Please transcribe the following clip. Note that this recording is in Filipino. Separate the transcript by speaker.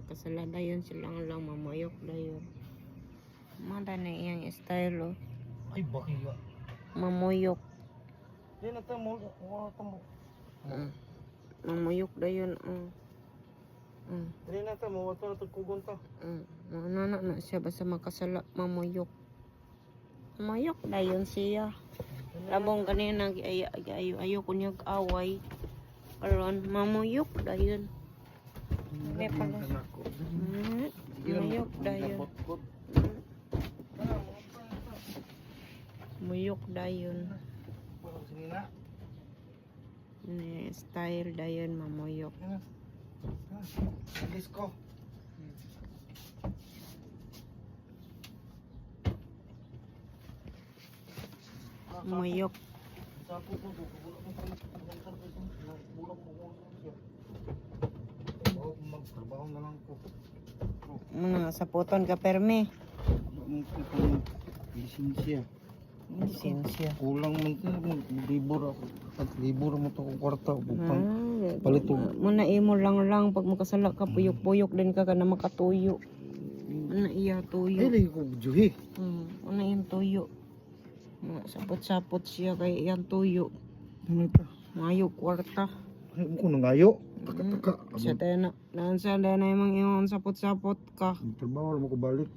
Speaker 1: Kasala dayon silang lang mamayok dayon. Mada na iyang style oh.
Speaker 2: Ay, bakiya.
Speaker 1: Mamuyok.
Speaker 2: Di na tamo. Wala tamo.
Speaker 1: Mamuyok dayon.
Speaker 2: Di na tamo. Wato na tagkugon ta.
Speaker 1: Ano na siya basta makasala mamuyok. Mamuyok dayon siya. Labong kanina ayo ko niyag away. Karon mamuyok dayon. May pala. Mamuyok dayon. Muyok dayon. Ni style dayon mamuyok.
Speaker 2: Disco.
Speaker 1: Muyok.
Speaker 2: Magtrabaho na lang ko.
Speaker 1: Muna sa puton ka permi.
Speaker 2: Lisensya.
Speaker 1: Lisensya.
Speaker 2: Kulang man ito. Libur ako. At libur mo ito kung kwarta. Palito.
Speaker 1: Muna imo lang pag makasala ka puyok-puyok din ka na makatuyo. Muna iya tuyo.
Speaker 2: Ay, lagi ko juhi.
Speaker 1: Muna yung tuyo. Sapot-sapot siya kay iyang tuyo.
Speaker 2: Ano ito?
Speaker 1: Mayo kwarta.
Speaker 2: Ay, mo ko nangayo. Taka-taka.
Speaker 1: Sa tena. Naan sa na yung sapot-sapot ka.
Speaker 2: Trabaho mo ko balik.